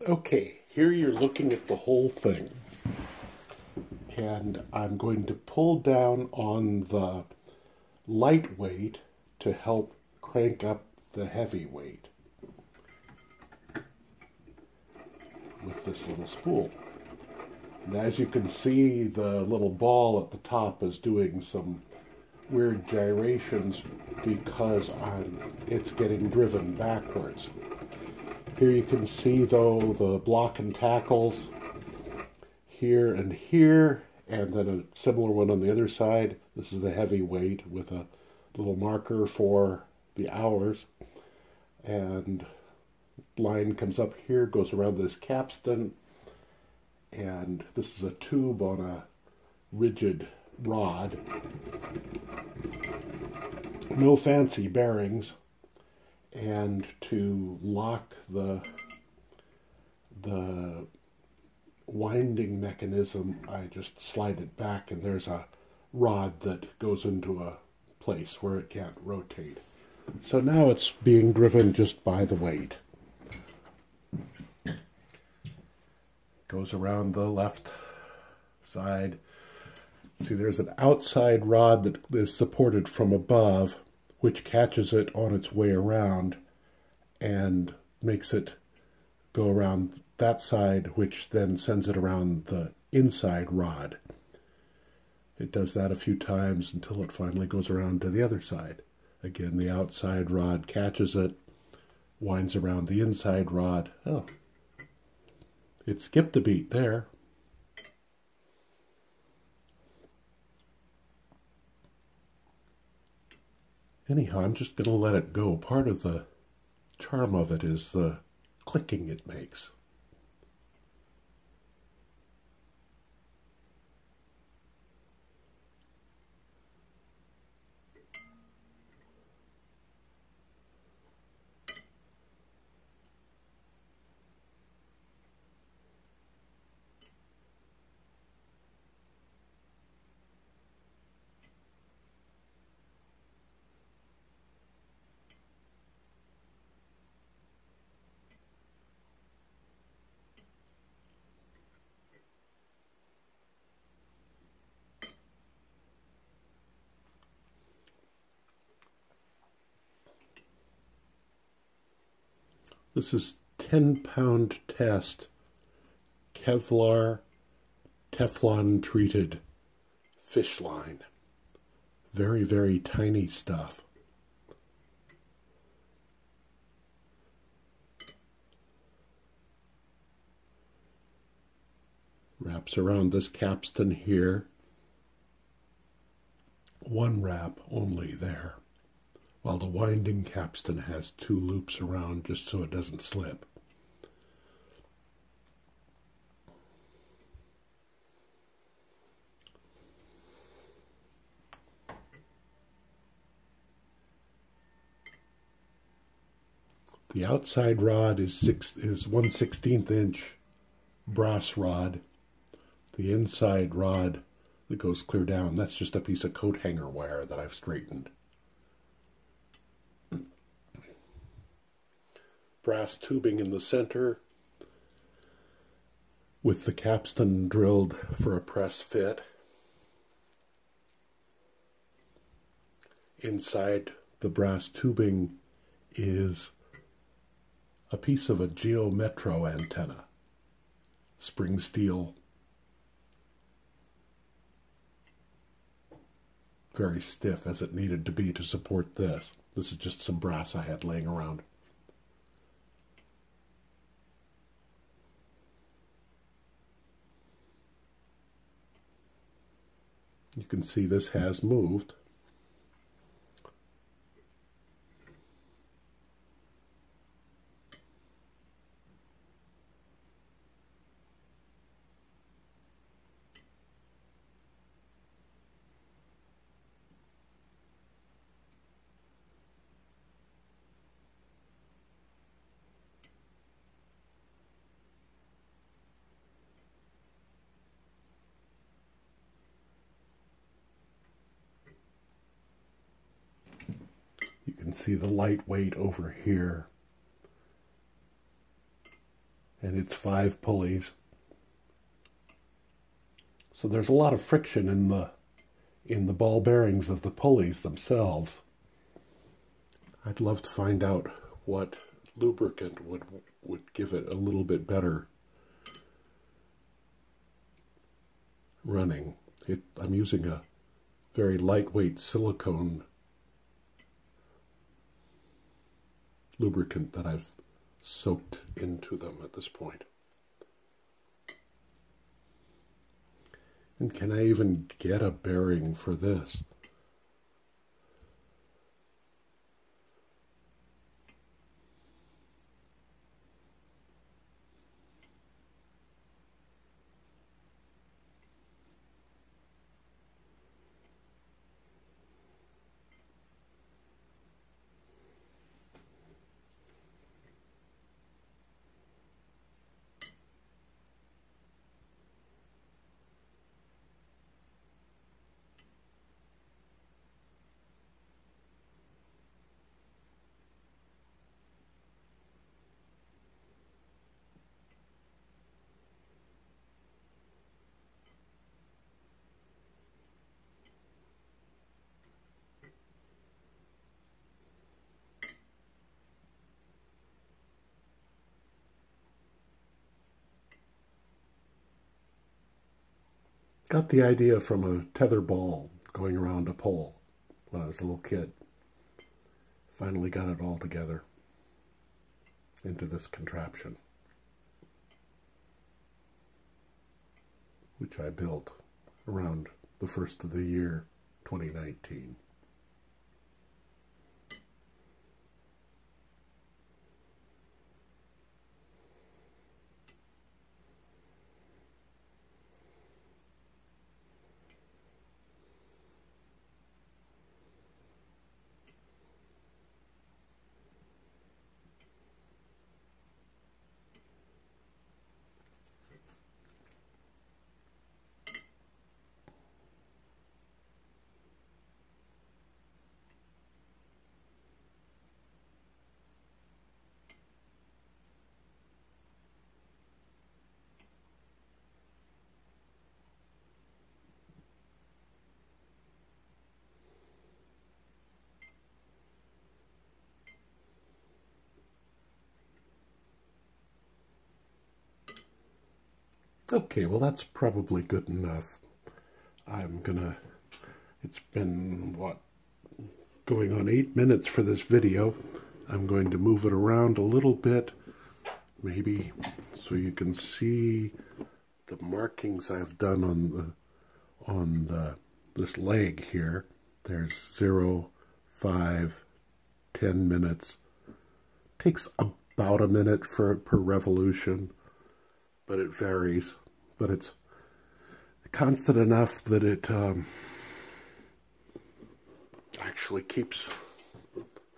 Okay, here you're looking at the whole thing. And I'm going to pull down on the lightweight to help crank up the heavyweight with this little spool. And as you can see, the little ball at the top is doing some weird gyrations because it's getting driven backwards. Here you can see, though, the block and tackles here, and then a similar one on the other side. This is the heavy weight with a little marker for the hours. And line comes up here, goes around this capstan, and this is a tube on a rigid rod. No fancy bearings. And to lock the winding mechanism, I just slide it back, and there's a rod that goes into a place where it can't rotate. So now it's being driven just by the weight. Goes around the left side. See, there's an outside rod that is supported from above, which catches it on its way around and makes it go around that side, which then sends it around the inside rod. It does that a few times until it finally goes around to the other side. Again, the outside rod catches it, winds around the inside rod. Oh, it skipped a beat there. Anyhow, I'm just going to let it go. Part of the charm of it is the clicking it makes. This is 10-pound test Kevlar Teflon treated fish line. Very, very tiny stuff. Wraps around this capstan here. One wrap only there, while the winding capstan has 2 loops around just so it doesn't slip. The outside rod is 1/16 inch brass rod. The inside rod that goes clear down, that's just a piece of coat hanger wire that I've straightened. Brass tubing in the center with the capstan drilled for a press fit. Inside the brass tubing is a piece of a Geometro antenna, spring steel, very stiff as it needed to be to support this. This is just some brass I had laying around. You can see this has moved. You can see the lightweight over here. and it's 5 pulleys. So there's a lot of friction in the ball bearings of the pulleys themselves. I'd love to find out what lubricant would give it a little bit better running. I'm using a very lightweight silicone lubricant that I've soaked into them at this point. And can I even get a bearing for this? Got the idea from a tetherball going around a pole when I was a little kid. Finally got it all together into this contraption, which I built around the first of the year 2019. Okay, well that's probably good enough. It's been, going on 8 minutes for this video. I'm going to move it around a little bit, maybe so you can see the markings I've done on this leg here. There's 0, 5, 10 minutes. Takes about a minute per revolution, but it varies. But it's constant enough that it actually keeps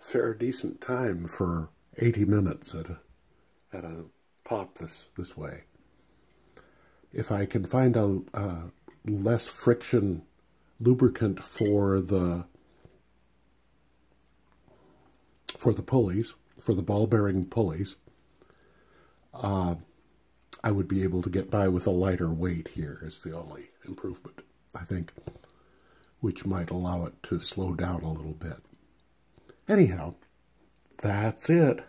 fair decent time for 80 minutes at a pop this way. If I can find a less friction lubricant for the pulleys, for the ball bearing pulleys, I would be able to get by with a lighter weight here is the only improvement, I think, which might allow it to slow down a little bit. Anyhow, that's it.